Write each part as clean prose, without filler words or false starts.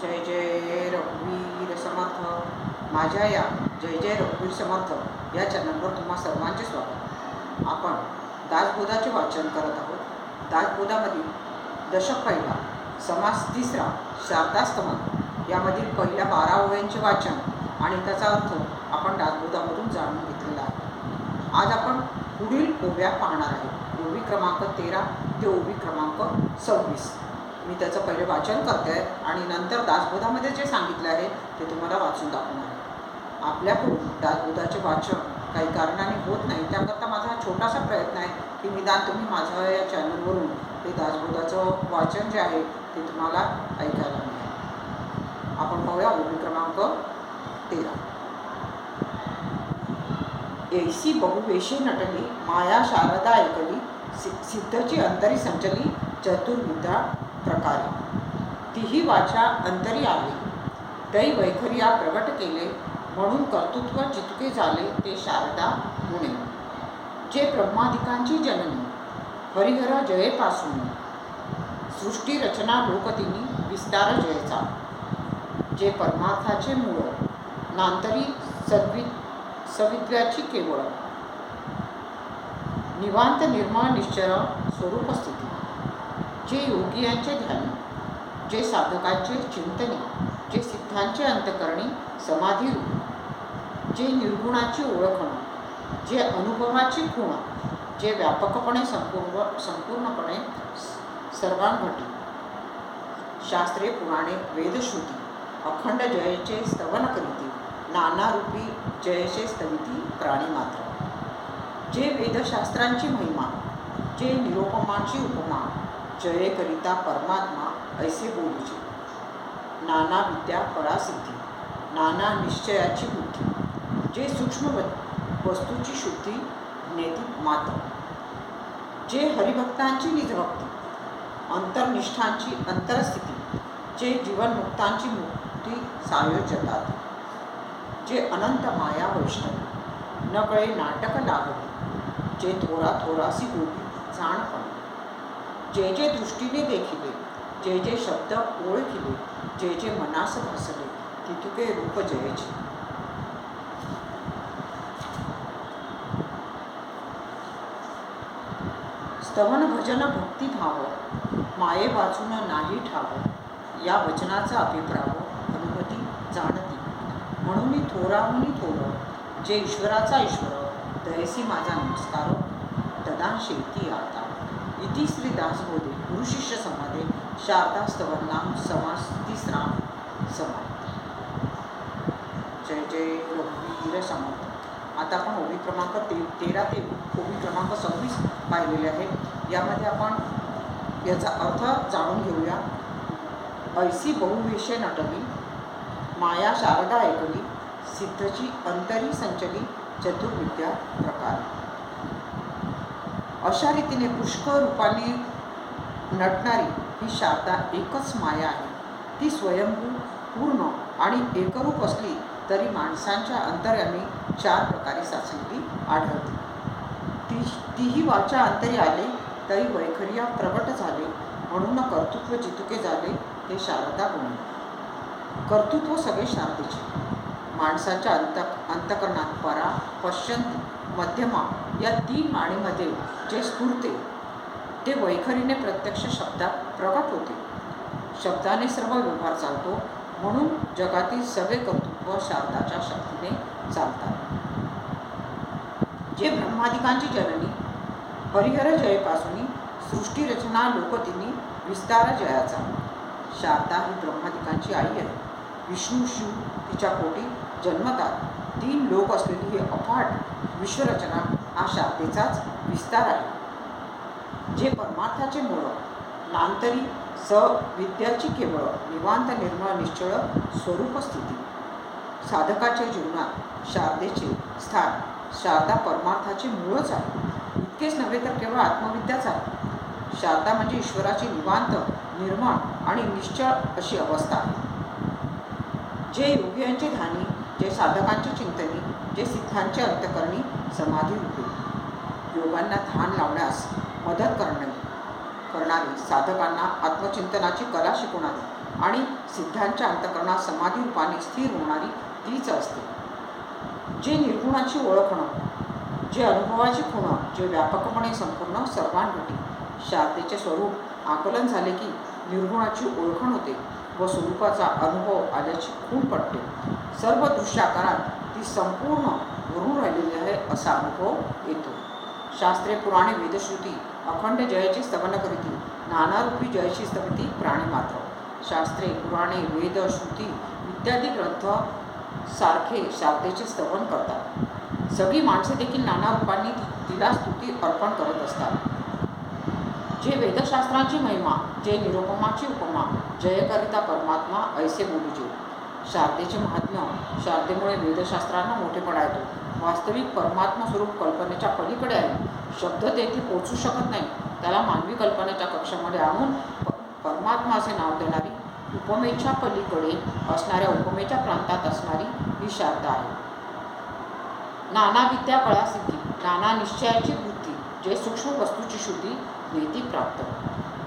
जय जय रघुवीर समर्थ. माझ्या या जय जय रघुवीर समर्थ या चॅनलवर तुम्हा सर्वांचे स्वागत. आपण दासबोधाचे वाचन करत आहोत. दासबोधामधील दशक पहिला, समास तिसरा, शारदास्तवन यामधील पहिल्या 12 ओव्यांचे वाचन आणि त्याचा अर्थ आपण दासबोधामधून जाणून घेतलेला आहे. आज आपण पुढील ओव्या पाहणार आहोत. ओवी क्रमांक 13 ते ओवी क्रमांक 26. मी त्याचं पहिले वाचन करते आहे आणि नंतर दासबोधामध्ये जे सांगितले आहे ते तुम्हाला वाचून दाखवणार आहे. आपल्याकडून दासबोधाचे वाचन काही कारणाने होत नाही, त्याकरता माझा हा छोटासा प्रयत्न आहे की निदान तुम्ही माझ्या या चॅनलवरून ते दासबोधाचं वाचन जे आहे ते तुम्हाला ऐकायला मिळेल. आपण पाहूया ओवी क्रमांक 13. ऐसी बहुवेशी नटली माया शारदा ऐकली, सिद्धची अंतरी संचली चतुर्विद्या प्रकारे. तीही वाचा अंतरी आली, दै वैखरिया प्रगट केले, म्हणून कर्तृत्व जितके झाले ते शारदा गुणे. जे ब्रह्मादिकांची जननी हरिहर जयेपासून, सृष्टी रचना लोकतिनी विस्तार जयचा. जे परमार्थाचे मूळ नांतरी सविद्याची केवळ, निवांत निर्मळ निश्चय स्वरूप स्थिती. जे योगियांचे ध्यानी, जे साधकांचे चिंतनी, जे सिद्धांचे अंतकरणी समाधी रूप, जे निर्गुणाची ओळखण, जे अनुभवाची खूण, जे व्यापकपणे संपूर्णपणे सर्वांघटी. शास्त्रे पुराणे वेदश्रुती अखंड जयचे स्तवन करीती, नानारूपी जयचे स्तविती प्राणी मात्र. जे वेदशास्त्रांची महिमा, जे निरोपमाची उपमा, जये करिता परमात्मा ऐसे बोलीचे. नाना विद्या परासिद्धी, नाना निश्चयाची बुद्धी, जे सूक्ष्म वस्तूची शुद्धी नेती मात्र. जे हरिभक्तांची निजभक्ती, अंतर्निष्ठांची अंतरस्थिती, जे जीवनमुक्तांची मुक्ती सायोजतात. जे अनंत माया वैष्णवी, न कळे नाटक लागली, जे थोरा थोरासी बोली जाणपण. जे जे दृष्टीने देखिले, जे जे शब्द ओळखिले, जे जे मनास भासले, तितुके रूप जयचे. स्तवन भजन भक्तिभाव, माये वाचून नाही ठाव. या वचनाचा अभिप्राव अनुभूती जाणती, म्हणून थोराहुनी थोर, जे ईश्वराचा ईश्वर, दयसी माझा नमस्कार, तदांशेती आता. इति श्री दासबोधे गुरुशिष्य संवादे शारदास्तवन नाम समास तिसरा समाप्त. जय जय रघुवीर समर्थ. आता आपण ओवी क्रमांक 13 ते ओवी क्रमांक 26 पाहिलेले आहे. यामध्ये आपण याचा अर्थ जाणून घेऊया. ऐसी बहुवेशे नटली माया शारदा ऐकली, सिद्धची अंतरी संचली चतुर्विद्या प्रकार. अशा रीतीने पुष्कळ रूपाने नटणारी ही शारदा एकच माया आहे. ती स्वयंभू, पूर्ण आणि एकरूप असली तरी माणसांच्या अंतर्यामी 4 प्रकारे साचलेली आढळते. तीही वाचा अंतरी आले, तरी वैखरिया प्रगट झाले, म्हणून कर्तृत्व जितके झाले ते शारदा गुणे. कर्तृत्व सगळे शारदेचे. माणसाच्या अंतकरणात परा, पश्यंती, मध्यमा या 3 माळेमध्ये जे स्फुरते ते वैखरीने प्रत्यक्ष शब्दात प्रगट होते. शब्दाने सर्व व्यवहार चालतो, म्हणून जगातील सगळे कर्तृत्व शारदाच्या शक्तीने चालतात. जे ब्रह्मादिकांची जननी हरिहर जयेपासून, सृष्टी रचना लोकतिनी विस्तार जयाचा. शारदा ही ब्रह्मादिकांची आई आहे. विष्णू शिव तिच्या पोटी जन्मतात. 3 लोक असलेली ही अफाट विश्वरचना हा शारदेचाच विस्तार आहे. जे परमार्थाचे मूळ नांतरी विद्याची केवळ, निवांत निर्मळ निश्चळ स्वरूप स्थिती. साधकाच्या जीवनात शारदेचे स्थान. शारदा परमार्थाचे मूळच आहे. इतकेच नव्हे तर केवळ आत्मविद्याच आहे. शारदा म्हणजे ईश्वराची निवांत, निर्मळ आणि निश्चळ अशी अवस्था आहे. जे योगियांचे ध्यानी, जे साधकांचे चिंतनी, जे सिद्धांचे अंतकरणी समाधी रूपे. योगांना ध्यान लावण्यास मदत करणे, करणारी, साधकांना आत्मचिंतनाची कला शिकवणारी आणि सिद्धांच्या अंतःकरणात समाधी रूपाने स्थिर होणारी तीच असते. जे निर्गुणाची ओळखणं, जे अनुभवाची खुणं, जे व्यापकपणे संपूर्ण सर्वांगठी. शारदेचे स्वरूप आकलन झाले की निर्गुणाची ओळखण होते व स्वरूपाचा अनुभव आल्याची खूण पडते. सर्व दृश्याकारात ती संपूर्ण भरून राहिलेली आहे असा अनुभव येतो. शास्त्रे, पुराणे, वेदश्रुती अखंड जयाची स्तवन करीती, नानारूपी जयाची स्तविती प्राणी मात्र. शास्त्रे, पुराणे, वेद, श्रुती इत्यादी ग्रंथ सारखे शारदेचे स्तवन करतात. सगळी माणसे देखील नाना रूपांनी तिला स्तुती अर्पण करत असतात. जे वेदशास्त्रांची महिमा, जे निरुपमाची उपमा, जयकरिता परमात्मा ऐसे बोलूजे. शारदेचे महात्म्य, शारदेमुळे वेदशास्त्रांना मोठेपणा येतो. वास्तविक परमात्मा स्वरूप कल्पनेच्या पलीकडे आहे. शब्द तेथे पोचू शकत नाही. त्याला मानवी कल्पनेच्या कक्षामध्ये आणून परमात्मा असे नाव देणारी, उपमेच्या पलीकडे असणाऱ्या उपमेच्या प्रांतात असणारी ही शारदा आहे. नाना विद्या कळा सिद्धी, नाना निश्चयाची वृत्ती, जे सूक्ष्म वस्तूची शुद्धी नेती प्राप्त.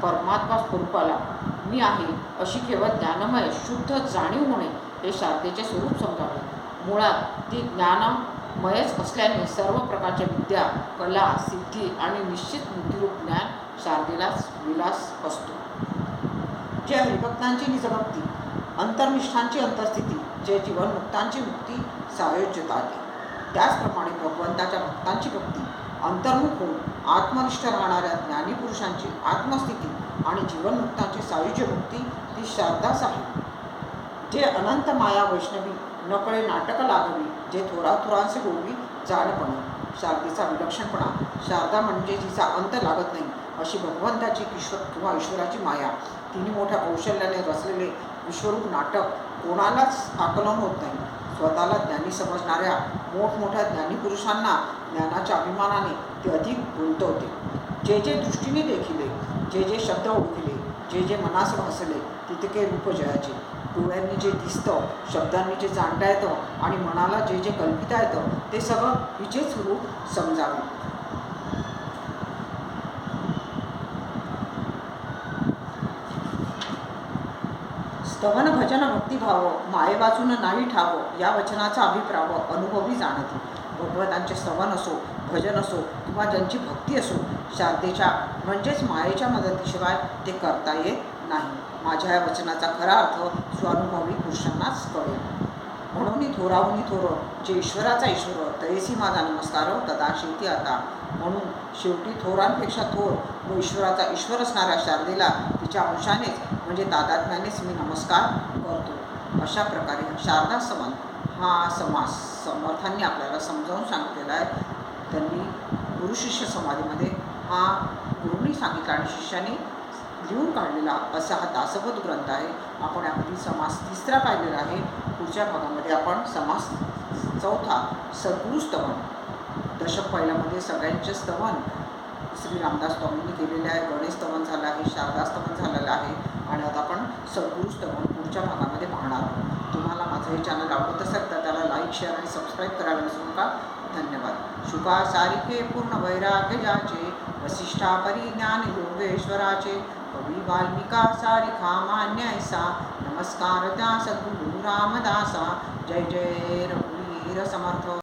परमात्मा स्वरूपाला मी आहे अशी केवळ ज्ञानमय शुद्ध जाणीव होणे हे शारदेचे स्वरूप समजावे. मुळात ती ज्ञानमयच असल्याने सर्व प्रकारच्या विद्या, कला, सिद्धी आणि निश्चित बुद्धिरूप ज्ञान शारदेलाच विलास असतो. जे हरिभक्तांची निजभक्ती, अंतर्निष्ठांची अंतर्स्थिती, जे जीवनमुक्तांची मुक्ती सायोज्यता आहे, त्याचप्रमाणे भगवंताच्या भक्तांची भक्ती, अंतर्मुख होऊन आत्मनिष्ठ राहणाऱ्या ज्ञानीपुरुषांची आत्मस्थिती आणि जीवनमुक्तांची सायुज्य मुक्ती ती शारदाच आहे. जे अनंत माया वैष्णवी नकळे नाटक लागावी, जे थोराथोरांचे गोवी जाणपणे. शारदेचा विलक्षणपणा, शारदा म्हणजे जिचा अंत लागत नाही अशी भगवंताची किंवा ईश्वराची माया. तिने मोठ्या कौशल्याने रचलेले विश्वरूप नाटक कोणालाच आकलन होत नाही. स्वतःला ज्ञानी समजणाऱ्या मोठमोठ्या ज्ञानीपुरुषांना ज्ञानाच्या अभिमानाने ते अधिक गुंतवते. जे जे दृष्टीने देखिले, जे जे शब्द ओळखले, जे जे मनास भासले, तितके रूप जयाचे. डोळ्यांनी जे दिसतं, शब्दांनी जे जाणता येतं आणि मनाला जे जे कल्पिता येतं ते सगळं हिचेच रूप समजावे. स्तवन भजन भक्तिभाव, माये वाचून नाही ठाव, या वचनाचा अभिप्राव अनुभवी जाणते. भगवंतांचे स्तवन असो, भजन असो किंवा ज्यांची भक्ती असो, शारदेच्या म्हणजेच मायेच्या मदतीशिवाय ते करता येत नाही. माझ्या या वचनाचा खरा अर्थ स्वानुभवी पुरुषांनाच कळेल. म्हणून थोराहुनी थोर, जे ईश्वराचा ईश्वर, तैसी माझा नमस्कार तदा शेती आता. म्हणून शेवटी थोरांपेक्षा थोर व ईश्वराचा ईश्वर असणाऱ्या शारदेला तिच्या अंशानेच म्हणजे तादात्म्यानेच मी नमस्कार करतो. अशा प्रकारे शारदा स्तवन हा समास समर्थांनी आपल्याला समजावून सांगितलेला आहे. त्यांनी गुरुशिष्य संवादीमध्ये हा गुरूंनी सांगितला आणि शिष्याने लिहून काढलेला असा हा दासबोध ग्रंथ आहे. आपण यामध्ये समास तिसरा पाहिलेला आहे. पुढच्या भागामध्ये आपण समास चौथा सद्गुरू स्तवन, दशक पहिल्यामध्ये सगळ्यांचे स्तवन श्री रामदास स्वामींनी केलेले आहे. गणेश स्तवन झालं आहे, शारदा स्तवन झालेलं आहे आणि आता आपण सद्गुरू स्तवन पुढच्या भागामध्ये पाहणार आहोत. तुम्हाला माझं हे चॅनल आवडत असेल तर त्याला लाईक, शेअर आणि सबस्क्राईब करायला विसरू नका. धन्यवाद. शुका सारिखे पूर्ण वैराग्य ज्याचे, वसिष्ठा परिज्ञान योगेश्वराचे, कवी वाल्मिका सारिखा मान्य ऐसा, नमस्कार त्या सद्गुरू रामदासा. जय जय रघुवीर समर्थ.